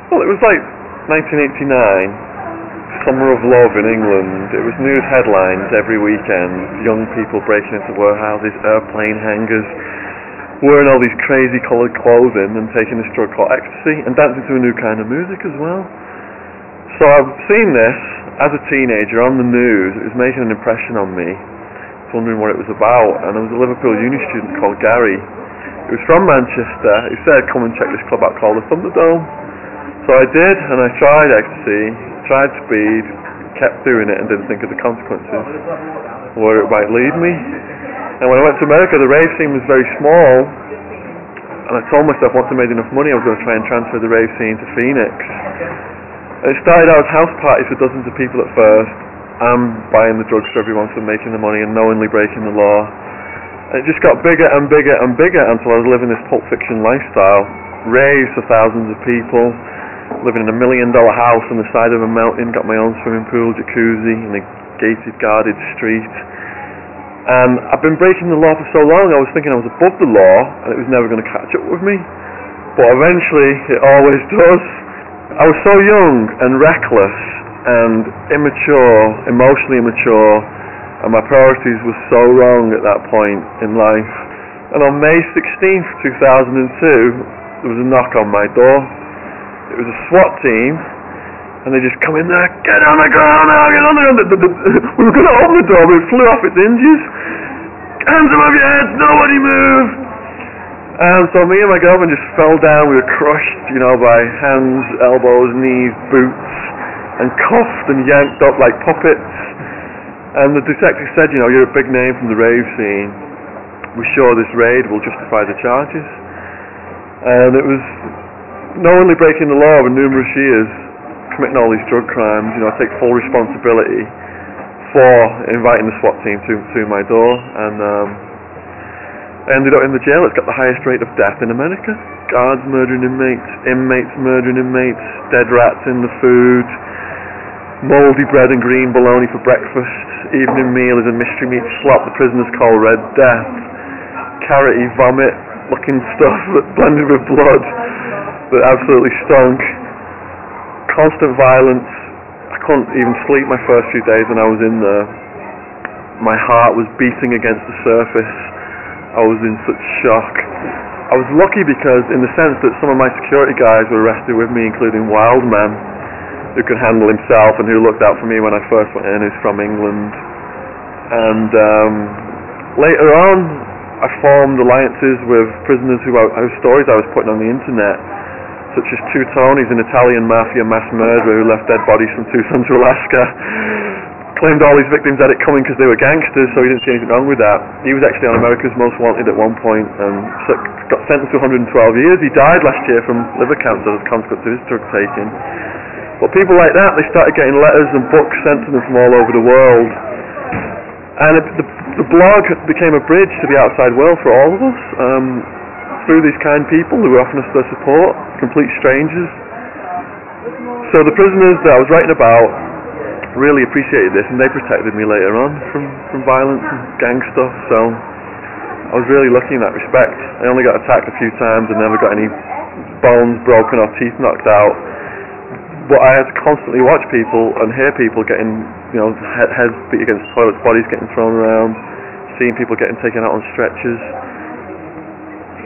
Well, it was like 1989, summer of love in England. It was news headlines every weekend. Young people breaking into warehouses, airplane hangars, wearing all these crazy coloured clothing and taking this drug called ecstasy and dancing to a new kind of music as well. So I've seen this as a teenager on the news. It was making an impression on me. I was wondering what it was about, and there was a Liverpool uni student called Gary. He was from Manchester. He said, come and check this club out called the Thunderdome. So I did, and I tried ecstasy, tried speed, kept doing it and didn't think of the consequences, where it might lead me. And when I went to America, the rave scene was very small, and I told myself once I made enough money I was going to try and transfer the rave scene to Phoenix. And it started out as house parties for dozens of people at first. I'm buying the drugs for everyone for making the money and knowingly breaking the law. And it just got bigger and bigger and bigger until I was living this Pulp Fiction lifestyle. Raves for thousands of people, living in $1 million house on the side of a mountain, got my own swimming pool, jacuzzi, in a gated, guarded street. And I've been breaking the law for so long, I was thinking I was above the law and it was never going to catch up with me. But eventually, it always does. I was so young and reckless and immature, emotionally immature, and my priorities were so wrong at that point in life. And on May 16th, 2002, there was a knock on my door. It was a SWAT team, and they just come in there, get on the ground now, get on the ground. We were going to open the door, but it flew off its hinges. Hands above your heads, nobody move. And so me and my girlfriend just fell down. We were crushed, by hands, elbows, knees, boots, and cuffed and yanked up like puppets. And the detective said, you're a big name from the rave scene. We're sure this raid will justify the charges. And it was knowingly breaking the law over numerous years, committing all these drug crimes. I take full responsibility for inviting the SWAT team to my door, and I ended up in the jail. It's got the highest rate of death in America. Guards murdering inmates, inmates murdering inmates, dead rats in the food, mouldy bread and green bologna for breakfast, evening meal is a mystery meat slop the prisoners call Red Death, carroty vomit looking stuff that blended with blood that absolutely stunk, constant violence. I couldn't even sleep my first few days when I was in there. My heart was beating against the surface. I was in such shock. I was lucky because in the sense that some of my security guys were arrested with me, including Wildman, who could handle himself and who looked out for me when I first went in, who's from England. And later on, I formed alliances with prisoners whose stories I was putting on the internet, such as Two Tonys, an Italian mafia mass murderer who left dead bodies from Tucson to Alaska. Claimed all his victims had it coming because they were gangsters, so he didn't see anything wrong with that. He was actually on America's Most Wanted at one point and got sentenced to 112 years. He died last year from liver cancer as a consequence of his drug taking. But people like that, they started getting letters and books sent to them from all over the world. And the blog became a bridge to the outside world for all of us, through these kind people who were offering us their support, complete strangers. So the prisoners that I was writing about really appreciated this, and they protected me later on from violence and gang stuff. So I was really lucky in that respect. I only got attacked a few times and never got any bones broken or teeth knocked out. But I had to constantly watch people and hear people getting, heads beat against toilets, bodies getting thrown around, seeing people getting taken out on stretchers,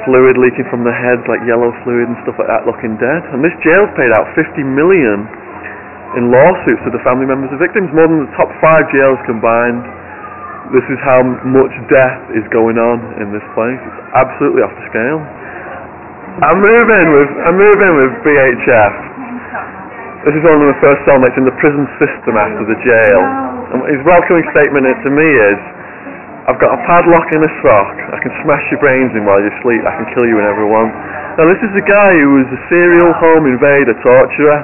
fluid leaking from their heads like yellow fluid and stuff like that, looking dead. And this jail's paid out $50 million in lawsuits to the family members of victims, more than the top 5 jails combined. This is how much death is going on in this place. It's absolutely off the scale. I move in with BHF. This is one of my first cellmates in the prison system after the jail. And his welcoming statement to me is, I've got a padlock in a sock, I can smash your brains in while you sleep, I can kill you whenever I want. Now this is a guy who was a serial home invader, torturer.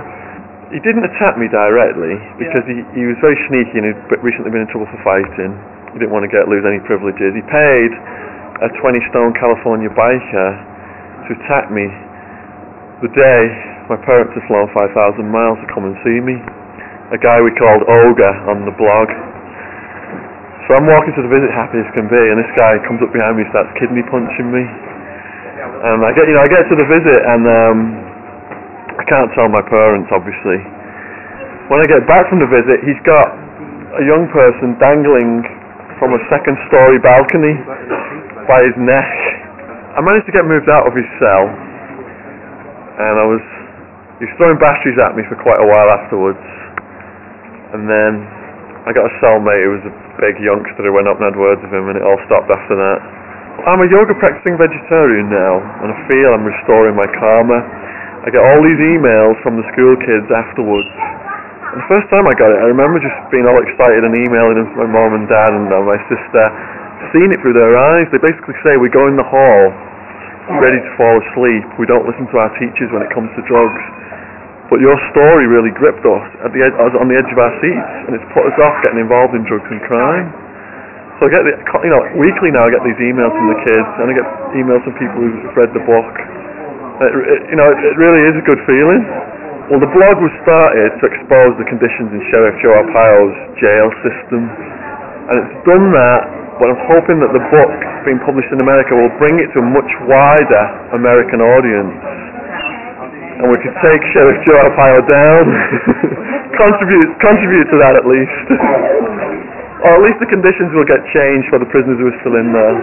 He didn't attack me directly because he was very sneaky and he'd recently been in trouble for fighting. He didn't want to lose any privileges. He paid a 20-stone California biker to attack me the day my parents had flown 5,000 miles to come and see me. A guy we called Ogre on the blog. So I'm walking to the visit happy as can be, and this guy comes up behind me and starts kidney punching me. And I get to the visit and I can't tell my parents, obviously. When I get back from the visit, he's got a young person dangling from a second-story balcony by his neck. I managed to get moved out of his cell, and he was throwing batteries at me for quite a while afterwards. And then I got a cellmate who was a big youngster who went up and had words with him, and it all stopped after that. I'm a yoga practicing vegetarian now, and I feel I'm restoring my karma. I get all these emails from the school kids afterwards. And the first time I got it, I remember just being all excited and emailing them to my mum and dad and my sister, seeing it through their eyes. They basically say, we go in the hall, ready to fall asleep. We don't listen to our teachers when it comes to drugs. But your story really gripped us on the edge of our seats, and it's put us off getting involved in drugs and crime. So I get, weekly now I get these emails from the kids, and I get emails from people who've read the book. It really is a good feeling. Well, the blog was started to expose the conditions in Sheriff Joe Arpaio's jail system, and it's done that, but I'm hoping that the book being published in America will bring it to a much wider American audience, and we could take Sheriff Joe Arpaio down, contribute to that at least, or at least the conditions will get changed for the prisoners who are still in there.